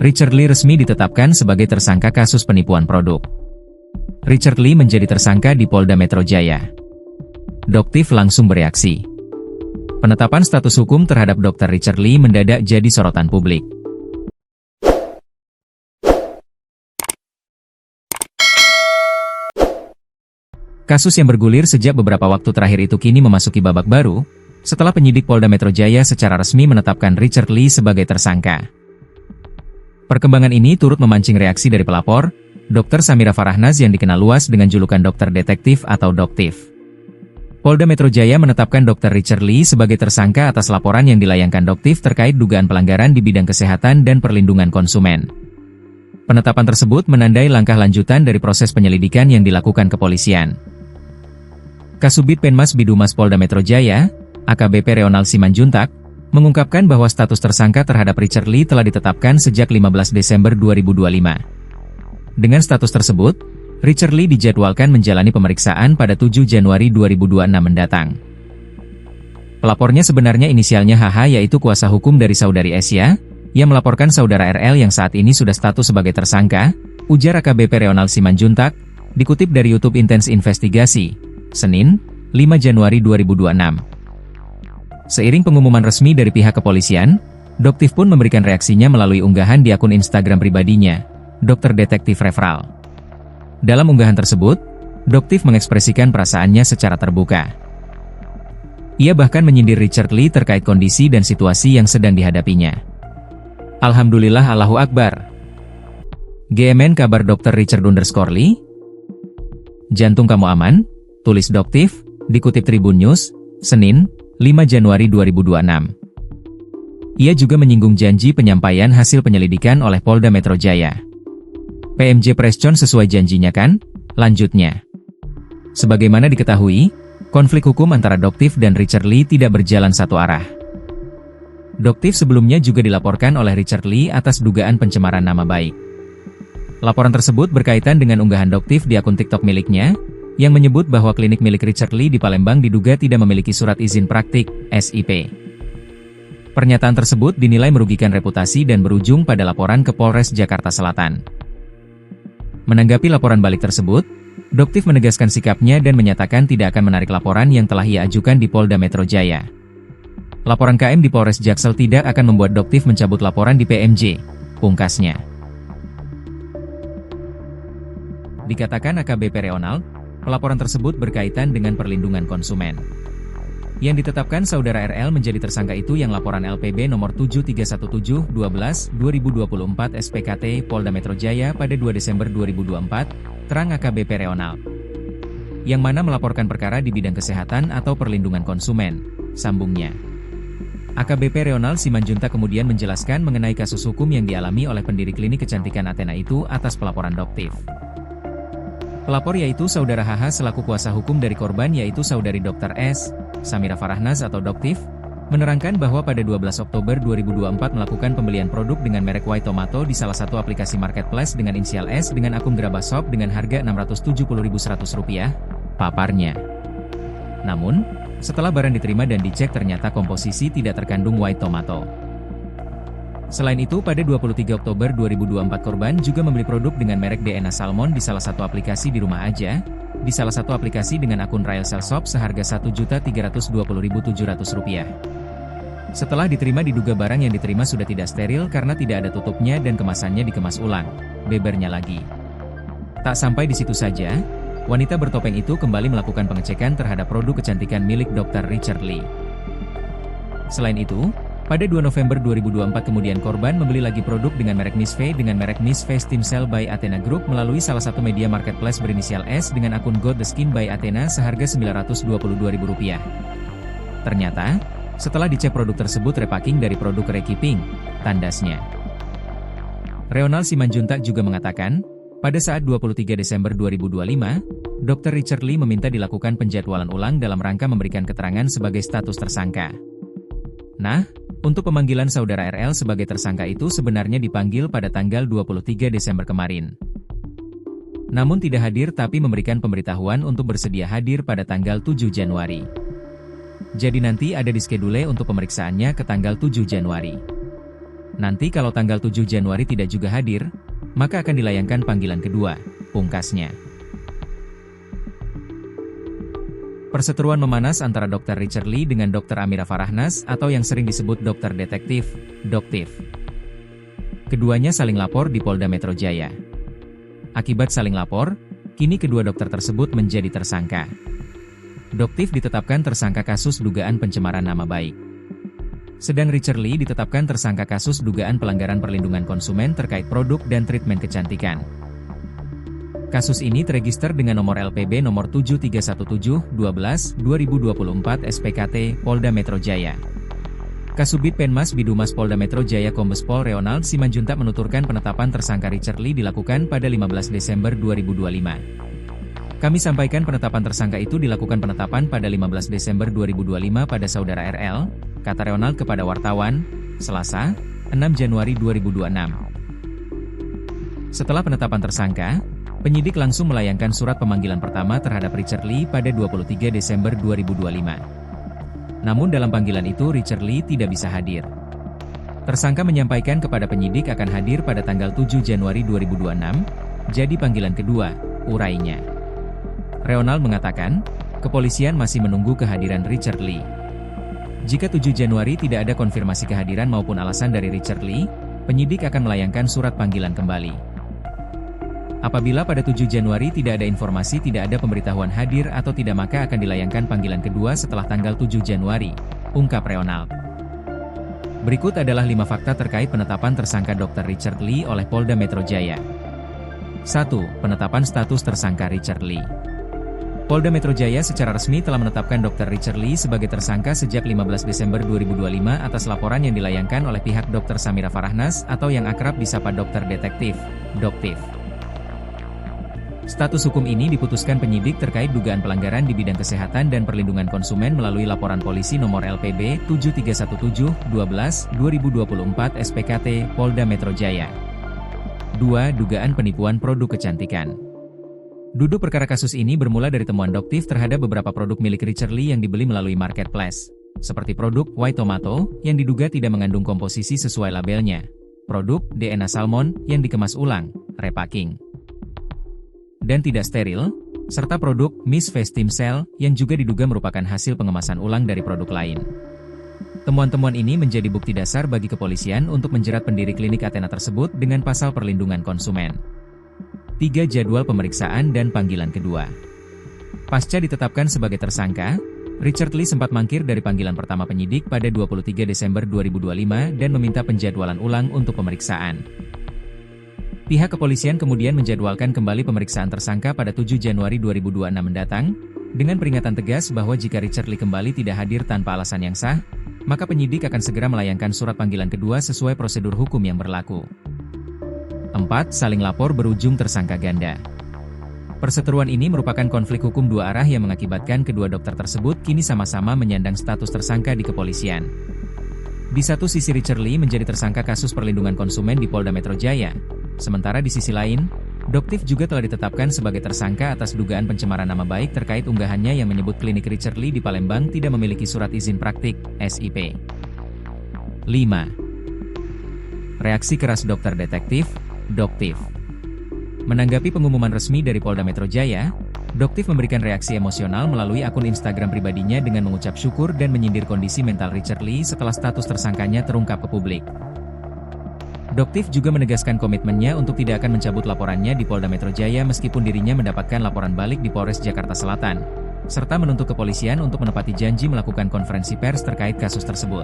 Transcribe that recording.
Richard Lee resmi ditetapkan sebagai tersangka kasus penipuan produk. Richard Lee menjadi tersangka di Polda Metro Jaya. Doktiv langsung bereaksi. Penetapan status hukum terhadap Dr. Richard Lee mendadak jadi sorotan publik. Kasus yang bergulir sejak beberapa waktu terakhir itu kini memasuki babak baru, setelah penyidik Polda Metro Jaya secara resmi menetapkan Richard Lee sebagai tersangka. Perkembangan ini turut memancing reaksi dari pelapor, Dr. Samira Farahnaz yang dikenal luas dengan julukan Dokter Detektif atau Doktiv. Polda Metro Jaya menetapkan Dr. Richard Lee sebagai tersangka atas laporan yang dilayangkan Doktiv terkait dugaan pelanggaran di bidang kesehatan dan perlindungan konsumen. Penetapan tersebut menandai langkah lanjutan dari proses penyelidikan yang dilakukan kepolisian. Kasubit Penmas Bidumas Polda Metro Jaya, AKBP Reonal Simanjuntak, mengungkapkan bahwa status tersangka terhadap Richard Lee telah ditetapkan sejak 15 Desember 2025. Dengan status tersebut, Richard Lee dijadwalkan menjalani pemeriksaan pada 7 Januari 2026 mendatang. Pelapornya sebenarnya inisialnya HH yaitu kuasa hukum dari saudari Esya, yang melaporkan saudara RL yang saat ini sudah status sebagai tersangka, ujar AKBP Reonal Simanjuntak, dikutip dari YouTube Intens Investigasi, Senin, 5 Januari 2026. Seiring pengumuman resmi dari pihak kepolisian, Doktiv pun memberikan reaksinya melalui unggahan di akun Instagram pribadinya, Dr. Detektif Referral. Dalam unggahan tersebut, Doktiv mengekspresikan perasaannya secara terbuka. Ia bahkan menyindir Richard Lee terkait kondisi dan situasi yang sedang dihadapinya. Alhamdulillah Allahu Akbar. GMN kabar Dr. Richard _Lee? Jantung kamu aman? Tulis Doktiv, dikutip Tribun News, Senin, 5 Januari 2026. Ia juga menyinggung janji penyampaian hasil penyelidikan oleh Polda Metro Jaya. PMJ Prescon sesuai janjinya kan? Lanjutnya. Sebagaimana diketahui, konflik hukum antara Doktiv dan Richard Lee tidak berjalan satu arah. Doktiv sebelumnya juga dilaporkan oleh Richard Lee atas dugaan pencemaran nama baik. Laporan tersebut berkaitan dengan unggahan Doktiv di akun TikTok miliknya, yang menyebut bahwa klinik milik Richard Lee di Palembang diduga tidak memiliki surat izin praktik, SIP. Pernyataan tersebut dinilai merugikan reputasi dan berujung pada laporan ke Polres Jakarta Selatan. Menanggapi laporan balik tersebut, Doktiv menegaskan sikapnya dan menyatakan tidak akan menarik laporan yang telah ia ajukan di Polda Metro Jaya. Laporan KM di Polres Jaksel tidak akan membuat Doktiv mencabut laporan di PMJ, pungkasnya. Dikatakan AKBP Reonal, pelaporan tersebut berkaitan dengan perlindungan konsumen. Yang ditetapkan saudara RL menjadi tersangka itu yang laporan LPB nomor 731712/2024 SPKT Polda Metro Jaya pada 2 Desember 2024, terang AKBP Reonal. Yang mana melaporkan perkara di bidang kesehatan atau perlindungan konsumen, sambungnya. AKBP Reonal Simanjuntak kemudian menjelaskan mengenai kasus hukum yang dialami oleh pendiri klinik kecantikan Athena itu atas pelaporan Doktiv. Pelapor yaitu saudara HH selaku kuasa hukum dari korban yaitu saudari Dr. S. Samira Farahnaz atau Doktiv, menerangkan bahwa pada 12 Oktober 2024 melakukan pembelian produk dengan merek White Tomato di salah satu aplikasi marketplace dengan inisial S dengan akun Grabashop dengan harga Rp670.100, paparnya. Namun, setelah barang diterima dan dicek ternyata komposisi tidak terkandung White Tomato. Selain itu, pada 23 Oktober 2024 korban juga membeli produk dengan merek DNA Salmon di salah satu aplikasi di rumah aja, di salah satu aplikasi dengan akun Rail Sell Shop seharga Rp1.320.700. Setelah diterima diduga barang yang diterima sudah tidak steril karena tidak ada tutupnya dan kemasannya dikemas ulang, bebernya lagi. Tak sampai di situ saja, wanita bertopeng itu kembali melakukan pengecekan terhadap produk kecantikan milik Dr. Richard Lee. Selain itu, pada 2 November 2024 kemudian korban membeli lagi produk dengan merek Miss Faye dengan merek Miss Faye Steam Cell by Athena Group melalui salah satu media marketplace berinisial S dengan akun God the Skin by Athena seharga Rp922.000. Ternyata, setelah dicek produk tersebut repacking dari produk Reiki Pink, tandasnya. Reonal Simanjuntak juga mengatakan, pada saat 23 Desember 2025, Dr. Richard Lee meminta dilakukan penjadwalan ulang dalam rangka memberikan keterangan sebagai status tersangka. Nah, untuk pemanggilan saudara RL sebagai tersangka itu sebenarnya dipanggil pada tanggal 23 Desember kemarin. Namun tidak hadir tapi memberikan pemberitahuan untuk bersedia hadir pada tanggal 7 Januari. Jadi nanti ada di skedule untuk pemeriksaannya ke tanggal 7 Januari. Nanti kalau tanggal 7 Januari tidak juga hadir, maka akan dilayangkan panggilan kedua, pungkasnya. Perseteruan memanas antara Dr. Richard Lee dengan Dr. Amira Farahnas atau yang sering disebut Dokter Detektif, Doktif. Keduanya saling lapor di Polda Metro Jaya. Akibat saling lapor, kini kedua dokter tersebut menjadi tersangka. Doktif ditetapkan tersangka kasus dugaan pencemaran nama baik. Sedang Richard Lee ditetapkan tersangka kasus dugaan pelanggaran perlindungan konsumen terkait produk dan treatment kecantikan. Kasus ini terregister dengan nomor LPB nomor 7317-12-2024 SPKT Polda Metro Jaya. Kasubit Penmas Bidumas Polda Metro Jaya Kombes Pol Ronald Simanjuntak menuturkan penetapan tersangka Richard Lee dilakukan pada 15 Desember 2025. Kami sampaikan penetapan tersangka itu dilakukan penetapan pada 15 Desember 2025 pada saudara RL, kata Ronald kepada wartawan, Selasa, 6 Januari 2026. Setelah penetapan tersangka, penyidik langsung melayangkan surat pemanggilan pertama terhadap Richard Lee pada 23 Desember 2025. Namun dalam panggilan itu Richard Lee tidak bisa hadir. Tersangka menyampaikan kepada penyidik akan hadir pada tanggal 7 Januari 2026, jadi panggilan kedua, urainya. Ronald mengatakan, kepolisian masih menunggu kehadiran Richard Lee. Jika 7 Januari tidak ada konfirmasi kehadiran maupun alasan dari Richard Lee, penyidik akan melayangkan surat panggilan kembali. Apabila pada 7 Januari tidak ada informasi, tidak ada pemberitahuan hadir atau tidak, maka akan dilayangkan panggilan kedua setelah tanggal 7 Januari, ungkap Ronald. Berikut adalah 5 fakta terkait penetapan tersangka Dr. Richard Lee oleh Polda Metro Jaya. 1. Penetapan status tersangka Richard Lee. Polda Metro Jaya secara resmi telah menetapkan Dr. Richard Lee sebagai tersangka sejak 15 Desember 2025 atas laporan yang dilayangkan oleh pihak Dr. Samira Farahnas atau yang akrab disapa Dokter Detektif, Doktif. Status hukum ini diputuskan penyidik terkait dugaan pelanggaran di bidang kesehatan dan perlindungan konsumen melalui laporan polisi nomor LPB 7317-12-2024 SPKT Polda Metro Jaya. 2. Dugaan penipuan produk kecantikan. Duduk perkara kasus ini bermula dari temuan Doktif terhadap beberapa produk milik Richard Lee yang dibeli melalui marketplace, seperti produk White Tomato yang diduga tidak mengandung komposisi sesuai labelnya, produk DNA Salmon yang dikemas ulang, repacking, dan tidak steril, serta produk Miss Face Team Cell yang juga diduga merupakan hasil pengemasan ulang dari produk lain. Temuan-temuan ini menjadi bukti dasar bagi kepolisian untuk menjerat pendiri klinik Athena tersebut dengan pasal perlindungan konsumen. 3. Jadwal pemeriksaan dan panggilan kedua. Pasca ditetapkan sebagai tersangka, Richard Lee sempat mangkir dari panggilan pertama penyidik pada 23 Desember 2025 dan meminta penjadwalan ulang untuk pemeriksaan. Pihak kepolisian kemudian menjadwalkan kembali pemeriksaan tersangka pada 7 Januari 2026 mendatang, dengan peringatan tegas bahwa jika Richard Lee kembali tidak hadir tanpa alasan yang sah, maka penyidik akan segera melayangkan surat panggilan kedua sesuai prosedur hukum yang berlaku. 4. Saling lapor berujung tersangka ganda. Perseteruan ini merupakan konflik hukum dua arah yang mengakibatkan kedua dokter tersebut kini sama-sama menyandang status tersangka di kepolisian. Di satu sisi Richard Lee menjadi tersangka kasus perlindungan konsumen di Polda Metro Jaya, sementara di sisi lain, Doktif juga telah ditetapkan sebagai tersangka atas dugaan pencemaran nama baik terkait unggahannya yang menyebut klinik Richard Lee di Palembang tidak memiliki surat izin praktik, SIP. 5. Reaksi keras Dokter Detektif, Doktif. Menanggapi pengumuman resmi dari Polda Metro Jaya, Doktif memberikan reaksi emosional melalui akun Instagram pribadinya dengan mengucap syukur dan menyindir kondisi mental Richard Lee setelah status tersangkanya terungkap ke publik. Doktif juga menegaskan komitmennya untuk tidak akan mencabut laporannya di Polda Metro Jaya meskipun dirinya mendapatkan laporan balik di Polres Jakarta Selatan, serta menuntut kepolisian untuk menepati janji melakukan konferensi pers terkait kasus tersebut.